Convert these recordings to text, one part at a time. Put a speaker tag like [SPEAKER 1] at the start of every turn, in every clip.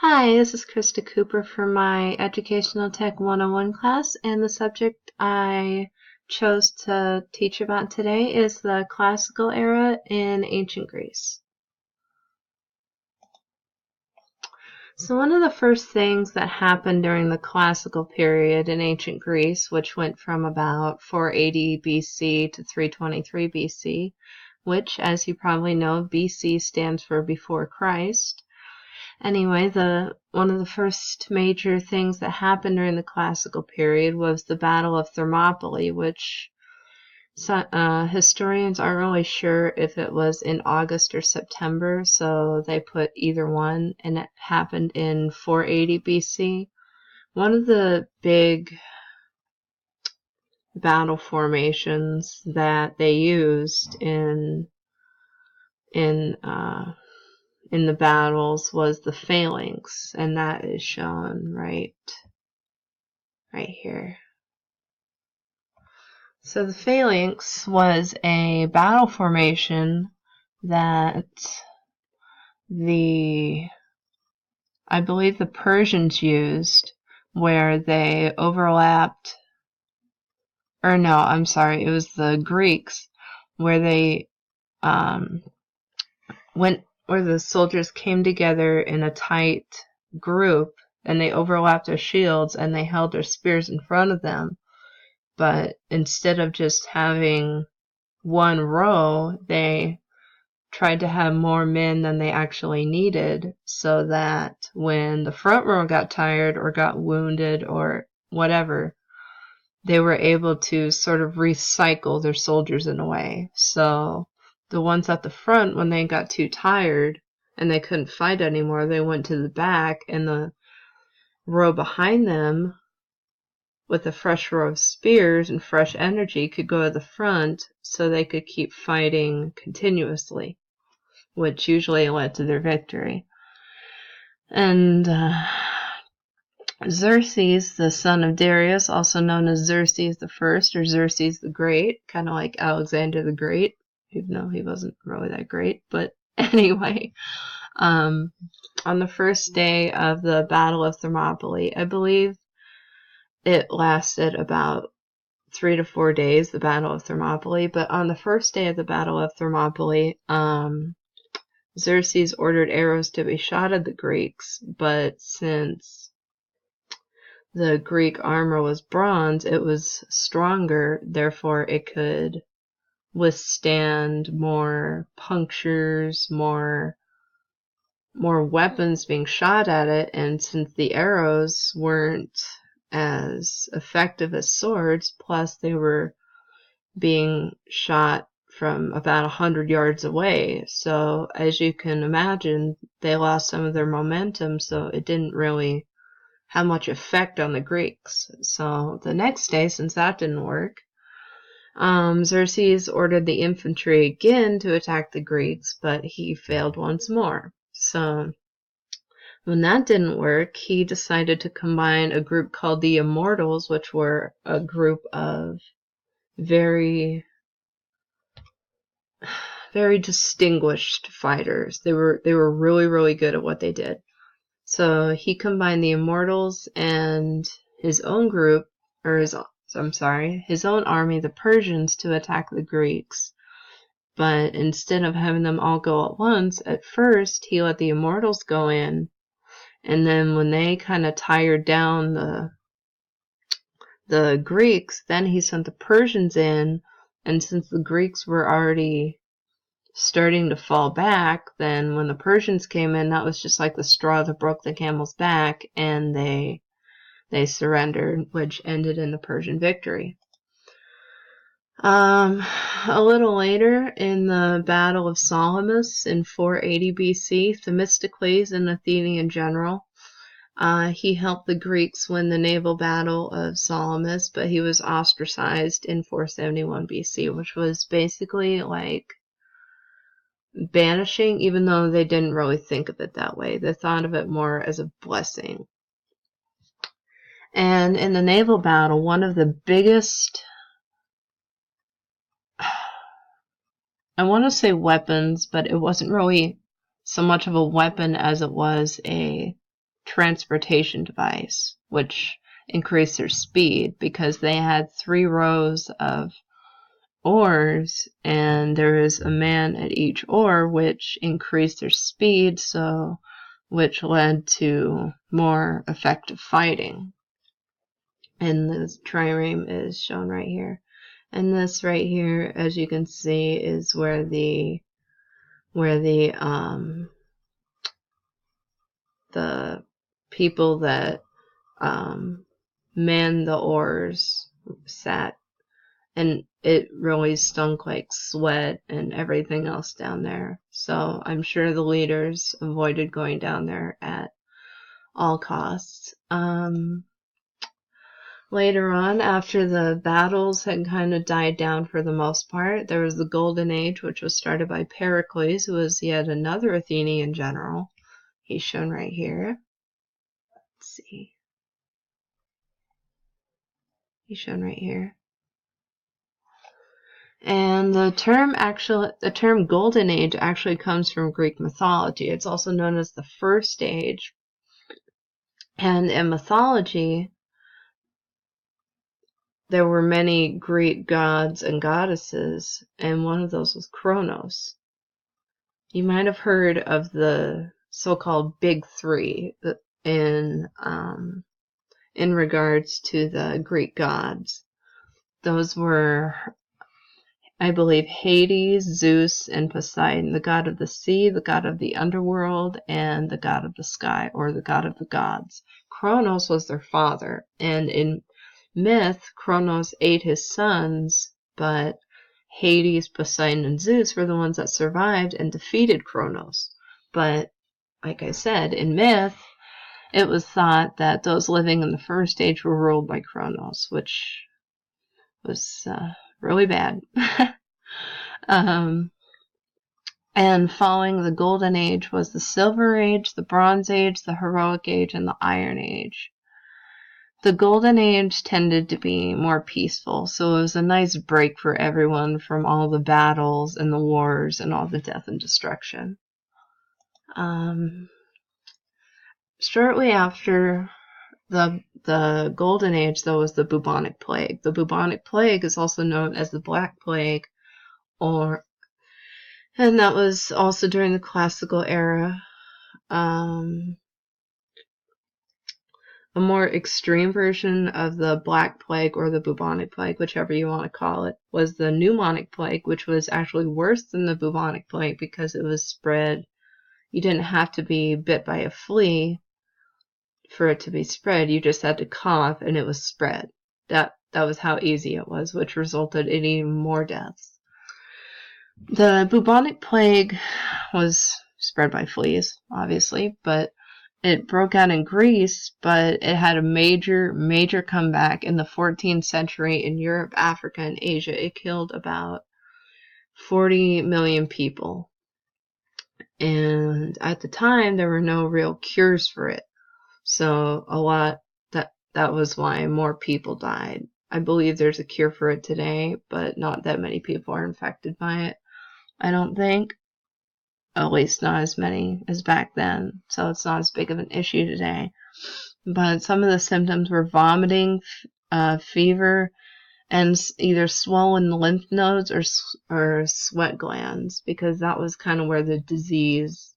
[SPEAKER 1] Hi, this is Krista Cooper for my Educational Tech 101 class, and the subject I chose to teach about today is the classical era in ancient Greece. So one of the first things that happened during the classical period in ancient Greece, which went from about 480 BC to 323 BC, which, as you probably know, BC stands for before Christ. Anyway, one of the first major things that happened during the classical period was the Battle of Thermopylae, which historians aren't really sure if it was in August or September, so they put either one, and it happened in 480 BC. One of the big battle formations that they used in the battles was the phalanx, and that is shown right here. So the phalanx was a battle formation that I believe the Persians used, where they overlapped, or no, I'm sorry, it was the Greeks, where they where the soldiers came together in a tight group, and they overlapped their shields, and they held their spears in front of them. But instead of just having one row, they tried to have more men than they actually needed, so that when the front row got tired or got wounded or whatever, they were able to sort of recycle their soldiers in a way. So the ones at the front, when they got too tired and they couldn't fight anymore, they went to the back, and the row behind them with a fresh row of spears and fresh energy could go to the front so they could keep fighting continuously, which usually led to their victory. And Xerxes, the son of Darius, also known as Xerxes the First or Xerxes the Great, kind of like Alexander the Great, even though he wasn't really that great. But anyway, on the first day of the Battle of Thermopylae, I believe it lasted about 3 to 4 days, the Battle of Thermopylae. But on the first day of the Battle of Thermopylae, Xerxes ordered arrows to be shot at the Greeks, but since the Greek armor was bronze, it was stronger, therefore it could withstand more punctures, more weapons being shot at it, and since the arrows weren't as effective as swords, plus they were being shot from about 100 yards away. So as you can imagine, they lost some of their momentum, so it didn't really have much effect on the Greeks. So the next day, since that didn't work, Xerxes ordered the infantry again to attack the Greeks, but he failed once more. So when that didn't work, he decided to combine a group called the Immortals, which were a group of very distinguished fighters. They were really, really good at what they did. So he combined the Immortals and his own group, his own army, the Persians, to attack the Greeks. But instead of having them all go at once, at first he let the Immortals go in, and then when they kind of tired down the Greeks, then he sent the Persians in, and since the Greeks were already starting to fall back, then when the Persians came in, that was just like the straw that broke the camel's back, and they surrendered, which ended in the Persian victory. A little later, in the Battle of Salamis in 480 BC, Themistocles, an Athenian general, he helped the Greeks win the naval battle of Salamis, but he was ostracized in 471 BC, which was basically like banishing, even though they didn't really think of it that way. They thought of it more as a blessing. And in the naval battle, one of the biggest, I want to say weapons, but it wasn't really so much of a weapon as it was a transportation device, which increased their speed because they had 3 rows of oars and there was a man at each oar, which increased their speed, which led to more effective fighting. And the trireme is shown right here. And this right here, as you can see, is where the people that manned the oars sat, and it really stunk like sweat and everything else down there. So I'm sure the leaders avoided going down there at all costs. Later on, after the battles had kind of died down for the most part, there was the Golden Age, which was started by Pericles, who was yet another Athenian general. He's shown right here. Let's see. He's shown right here. And the term Golden Age actually comes from Greek mythology. It's also known as the First Age. And in mythology, there were many Greek gods and goddesses, and one of those was Kronos. You might have heard of the so-called Big Three in regards to the Greek gods. Those were, I believe, Hades, Zeus, and Poseidon, the god of the sea, the god of the underworld, and the god of the sky, or the god of the gods. Kronos was their father, and in myth, Kronos ate his sons, but Hades, Poseidon, and Zeus were the ones that survived and defeated Kronos. But, like I said, in myth, it was thought that those living in the First Age were ruled by Kronos, which was really bad. And following the Golden Age was the Silver Age, the Bronze Age, the Heroic Age, and the Iron Age. The Golden Age tended to be more peaceful, so it was a nice break for everyone from all the battles and the wars and all the death and destruction. Shortly after the Golden Age, though, was the bubonic plague. The bubonic plague is also known as the Black Plague, and that was also during the Classical era. A more extreme version of the Black Plague or the bubonic plague, whichever you want to call it, was the pneumonic plague, which was actually worse than the bubonic plague because it was spread. You didn't have to be bit by a flea for it to be spread. You just had to cough and it was spread. That was how easy it was, which resulted in even more deaths. The bubonic plague was spread by fleas, obviously, but it broke out in Greece, but it had a major comeback in the 14th century in Europe, Africa, and Asia. It killed about 40 million people. And at the time, there were no real cures for it. So that was why more people died. I believe there's a cure for it today, but not that many people are infected by it. I don't think. At least not as many as back then, so it's not as big of an issue today. But some of the symptoms were vomiting, fever, and either swollen lymph nodes or sweat glands, because that was kind of where the disease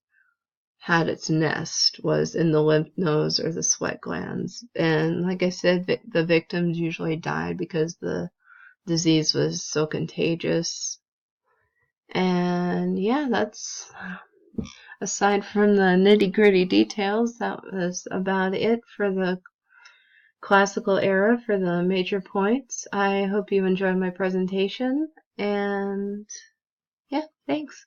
[SPEAKER 1] had its nest, was in the lymph nodes or the sweat glands. And like I said, the victims usually died because the disease was so contagious. And yeah, that's, aside from the nitty-gritty details, that was about it for the Classical era for the major points. I hope you enjoyed my presentation, and yeah, thanks.